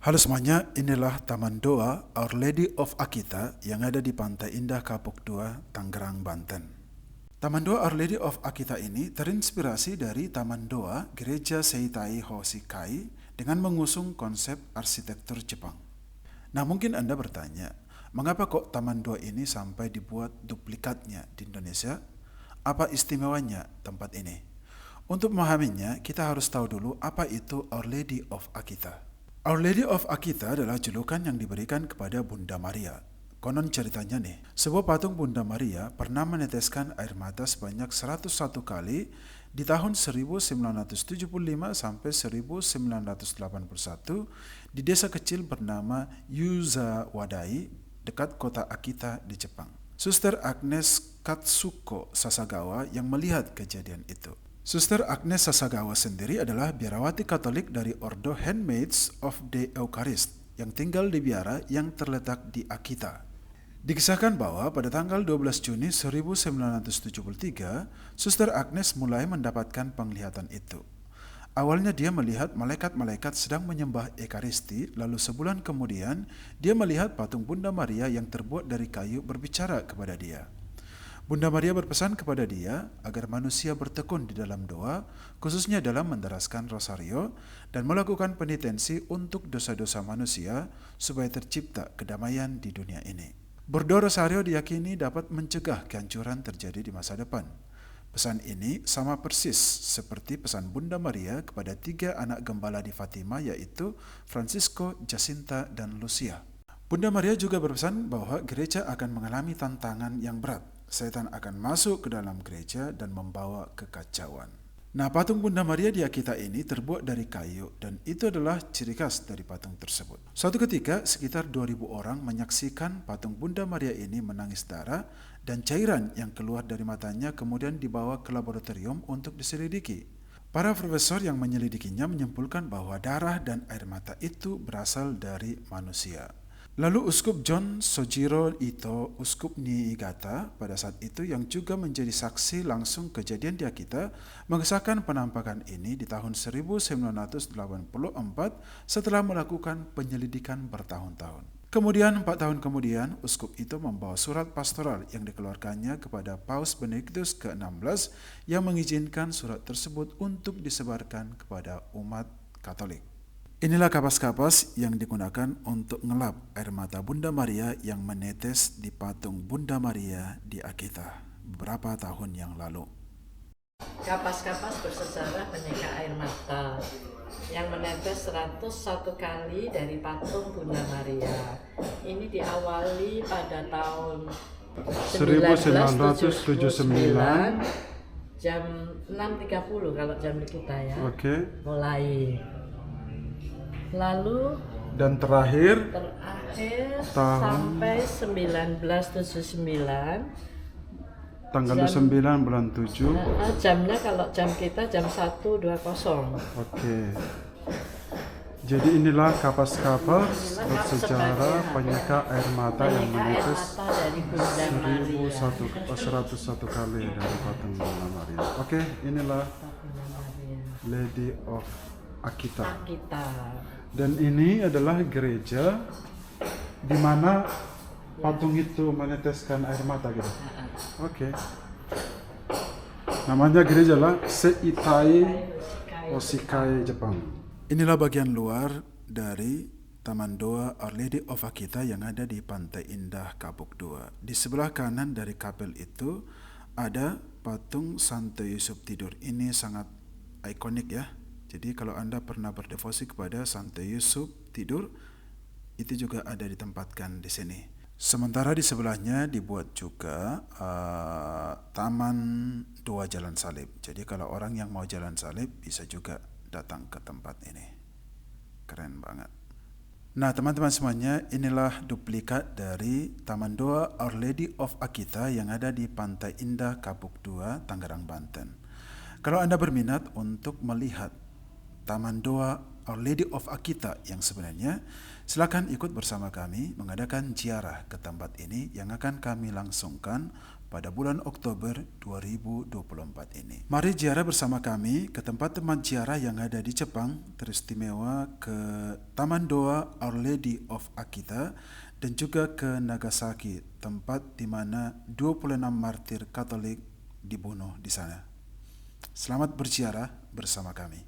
Halo semuanya, inilah Taman Doa Our Lady of Akita yang ada di Pantai Indah Kapuk 2, Tangerang, Banten. Taman Doa Our Lady of Akita ini terinspirasi dari Taman Doa Gereja Seitai Hoshikai dengan mengusung konsep arsitektur Jepang. Nah, mungkin Anda bertanya, mengapa kok Taman Doa ini sampai dibuat duplikatnya di Indonesia? Apa istimewanya tempat ini? Untuk memahaminya, kita harus tahu dulu apa itu Our Lady of Akita. Our Lady of Akita adalah julukan yang diberikan kepada Bunda Maria. Konon ceritanya nih, sebuah patung Bunda Maria pernah meneteskan air mata sebanyak 101 kali di tahun 1975 sampai 1981 di desa kecil bernama Yuza Wadai dekat kota Akita di Jepang. Suster Agnes Katsuko Sasagawa yang melihat kejadian itu. Suster Agnes Sasagawa sendiri adalah biarawati Katolik dari Ordo Handmaids of the Eucharist yang tinggal di biara yang terletak di Akita. Dikisahkan bahwa pada tanggal 12 Juni 1973, Suster Agnes mulai mendapatkan penglihatan itu. Awalnya dia melihat malaikat-malaikat sedang menyembah Ekaristi, lalu sebulan kemudian dia melihat patung Bunda Maria yang terbuat dari kayu berbicara kepada dia. Bunda Maria berpesan kepada dia agar manusia bertekun di dalam doa, khususnya dalam menderaskan rosario dan melakukan penitensi untuk dosa-dosa manusia supaya tercipta kedamaian di dunia ini. Berdoa rosario diyakini dapat mencegah kehancuran terjadi di masa depan. Pesan ini sama persis seperti pesan Bunda Maria kepada 3 anak gembala di Fatima, yaitu Francisco, Jacinta, dan Lucia. Bunda Maria juga berpesan bahwa gereja akan mengalami tantangan yang berat. Setan akan masuk ke dalam gereja dan membawa kekacauan. Nah, patung Bunda Maria di Akita ini terbuat dari kayu dan itu adalah ciri khas dari patung tersebut. Suatu ketika, sekitar 2000 orang menyaksikan patung Bunda Maria ini menangis darah dan cairan yang keluar dari matanya kemudian dibawa ke laboratorium untuk diselidiki. Para profesor yang menyelidikinya menyimpulkan bahwa darah dan air mata itu berasal dari manusia. Lalu Uskup John Sojiro Ito, Uskup Niigata pada saat itu yang juga menjadi saksi langsung kejadian di Akita, mengesahkan penampakan ini di tahun 1984 setelah melakukan penyelidikan bertahun-tahun. Kemudian 4 tahun kemudian, Uskup itu membawa surat pastoral yang dikeluarkannya kepada Paus Benediktus ke-16 yang mengizinkan surat tersebut untuk disebarkan kepada umat Katolik. Inilah kapas-kapas yang digunakan untuk ngelap air mata Bunda Maria yang menetes di patung Bunda Maria di Akita beberapa tahun yang lalu. Kapas-kapas bersejarah penyeka air mata yang menetes 101 kali dari patung Bunda Maria. Ini diawali pada tahun 1979 jam 6.30 kalau jam di kita ya. Mulai. Lalu Dan terakhir sampai 1979 tanggal 9 bulan 7. jamnya kalau jam kita jam 1.20. Jadi inilah kapas-kapas bersejarah penyeka air mata yang menetes 101 kali dari patung Bunda Maria. Inilah Lady of Akita. Dan ini adalah gereja di mana patung itu meneteskan air mata gitu. Namanya gereja lah Seitai Hoshikai, Jepang. Inilah bagian luar dari Taman Doa Our Lady of Akita yang ada di Pantai Indah Kapuk 2. Di sebelah kanan dari kapel itu ada patung Santo Yusuf tidur. Ini sangat ikonik ya. Jadi kalau Anda pernah berdevosi kepada Santo Yusuf tidur, itu juga ada ditempatkan di sini. Sementara di sebelahnya dibuat juga Taman Doa Jalan Salib. Jadi kalau orang yang mau jalan salib bisa juga datang ke tempat ini. Keren banget. Nah, teman-teman semuanya, inilah duplikat dari Taman Doa Our Lady of Akita yang ada di Pantai Indah Kapuk 2, Tangerang, Banten. Kalau Anda berminat untuk melihat Taman Doa Our Lady of Akita yang sebenarnya, silakan ikut bersama kami mengadakan ziarah ke tempat ini yang akan kami langsungkan pada bulan Oktober 2024 ini. Mari ziarah bersama kami ke tempat teman ziarah yang ada di Jepang, teristimewa ke Taman Doa Our Lady of Akita, dan juga ke Nagasaki, tempat di mana 26 martir Katolik dibunuh di sana. Selamat berziarah bersama kami.